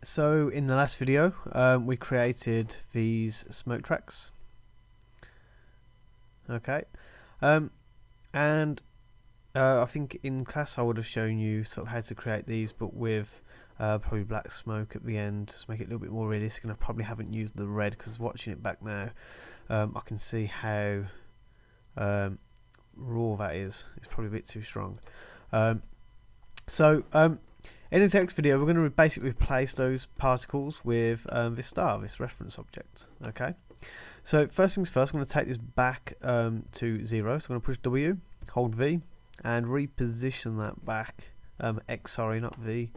So in the last video we created these smoke tracks. Okay, and I think in class I would have shown you sort of how to create these, but with probably black smoke at the end to make it a little bit more realistic, and I probably haven't used the red because watching it back now I can see how raw that is. It's probably a bit too strong. In this next video we're going to basically replace those particles with this star, this reference object. Okay, so first things first, I'm going to take this back to 0, so I'm going to push W, hold V, and reposition that back, X, sorry, not V,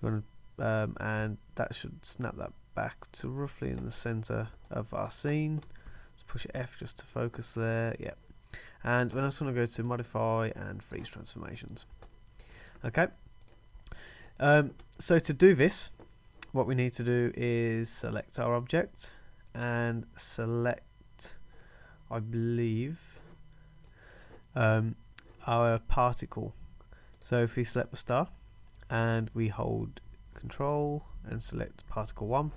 and that should snap that back to roughly in the center of our scene. Let's push F just to focus there, yep. And then I'm just going to go to modify and freeze transformations. Okay, so to do this, what we need to do is select our object and select, I believe, our particle. So if we select the star and we hold Control and select particle 1,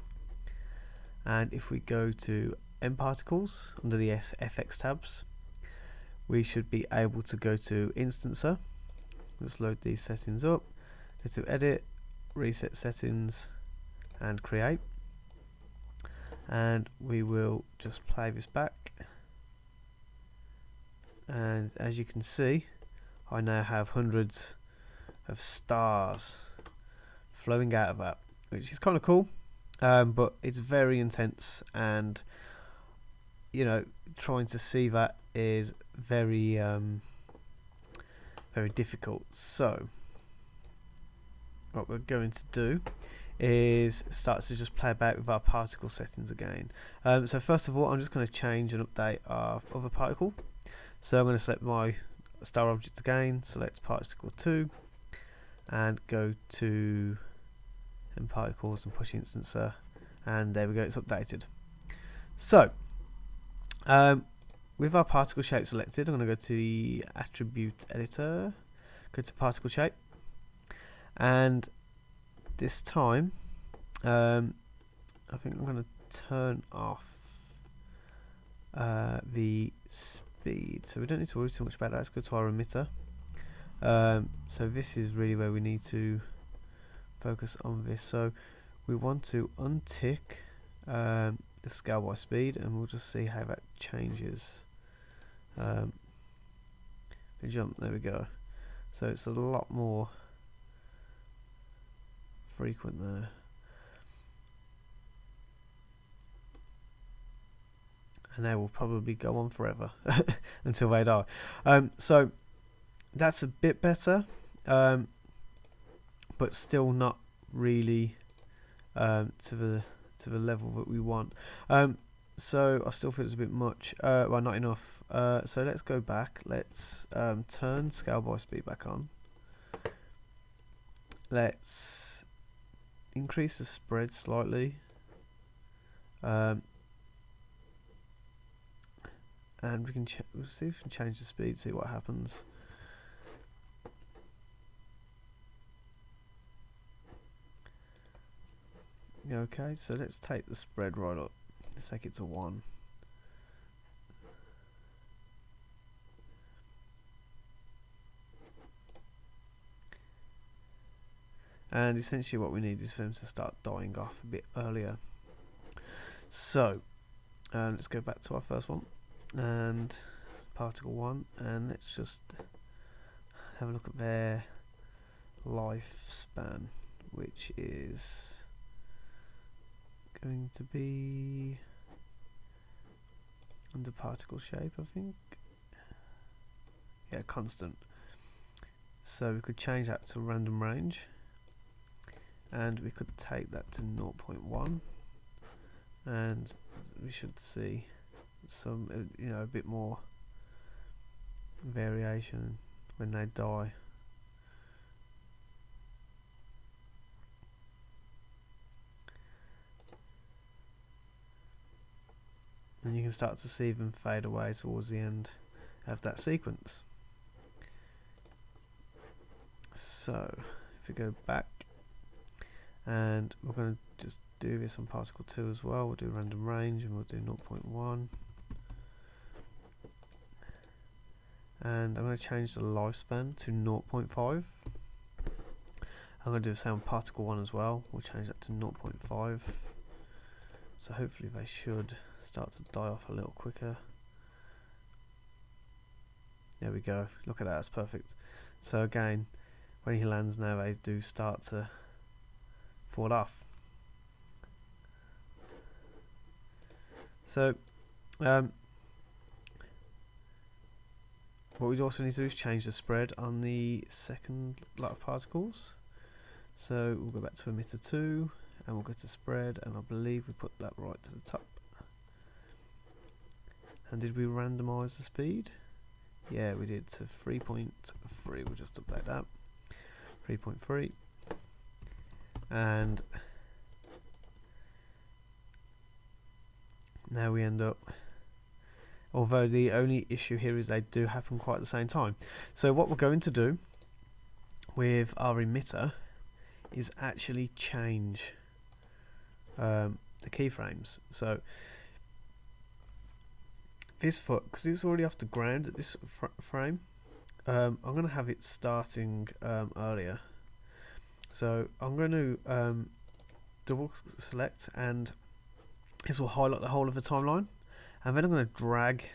and if we go to M particles under the FX tabs, we should be able to go to Instancer. Let's load these settings up, go to Edit, Reset Settings, and Create, and we will just play this back, and as you can see I now have hundreds of stars flowing out of that, which is kind of cool, but it's very intense, and you know, trying to see that is very very difficult. So what we're going to do is start to just play about with our particle settings again. So first of all, I'm just going to change and update our other particle. So I'm going to select my star object again, select particle 2, and go to M particles and push instancer, and there we go, it's updated. So with our particle shape selected, I'm going to go to the attribute editor, go to particle shape, and this time I think I'm going to turn off the speed, so we don't need to worry too much about that. Let's go to our emitter. So this is really where we need to focus on this. So we want to untick the scale by speed, and we'll just see how that changes. The jump, there we go. So it's a lot more frequent there. And they will probably go on forever until they die. So that's a bit better, but still not really to the level that we want. So I still feel it's a bit much. Well, not enough. So let's go back. Let's turn scale by speed back on. Let's increase the spread slightly. And we can we'll see if we can change the speed, see what happens. Okay, so let's take the spread right up. Let's take it to 1. And essentially what we need is for them to start dying off a bit earlier. So let's go back to our first one and particle 1, and let's just have a look at their lifespan, which is going to be under particle shape, I think. Yeah, constant. So we could change that to random range, and we could take that to 0.1, and we should see some a bit more variation when they die. And you can start to see them fade away towards the end of that sequence. So if we go back and we're going to just do this on particle 2 as well. We'll do random range and we'll do 0.1, and I'm going to change the lifespan to 0.5. I'm going to do the same on particle 1 as well. We'll change that to 0.5, so hopefully they should start to die off a little quicker. There we go, look at that, that's perfect. So again, when he lands now, they do start to fall off. So what we also need to do is change the spread on the second lot of particles. So we'll go back to emitter 2 and we'll go to spread, and I believe we put that right to the top. And did we randomize the speed? Yeah, we did to 3.3. We'll just update that. 3.3. And now we end up, although the only issue here is they do happen quite at the same time. So what we're going to do with our emitter is actually change the keyframes. So this foot, because it's already off the ground at this frame, I'm going to have it starting earlier. So I'm going to double select, and this will highlight the whole of the timeline, and then I'm going to drag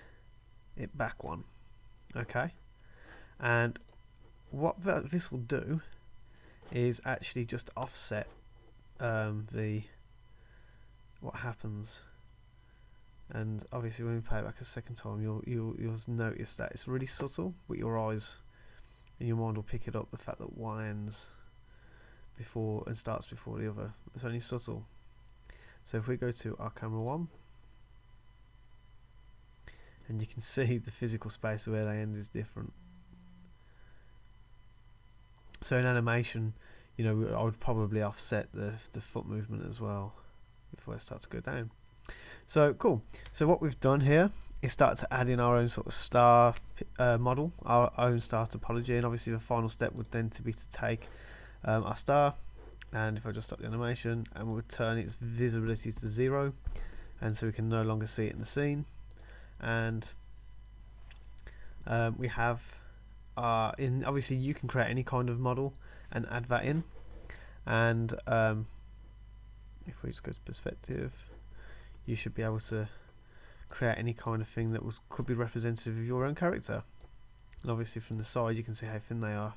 it back one. Okay, and what this will do is actually just offset what happens. And obviously when we play it back a second time, you'll notice that it's really subtle, but your eyes and your mind will pick it up, the fact that one ends before and starts before the other. It's only subtle. So if we go to our camera 1, and you can see the physical space where they end is different. So in animation, you know, I would probably offset the foot movement as well before it starts to go down. So cool. So what we've done here is start to add in our own sort of star model, our own star topology, and obviously the final step would then be to take our star, and if I just stop the animation, and we'll turn its visibility to 0, and so we can no longer see it in the scene. And we have obviously you can create any kind of model and add that in, and if we just go to perspective, you should be able to create any kind of thing that could be representative of your own character. And obviously from the side you can see how thin they are,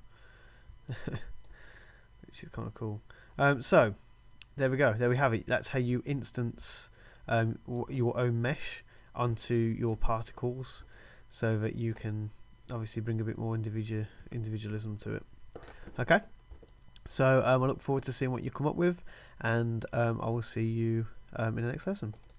which is kind of cool. So there we go, there we have it. That's how you instance your own mesh onto your particles, so that you can obviously bring a bit more individualism to it. Okay, so I look forward to seeing what you come up with, and I will see you in the next lesson.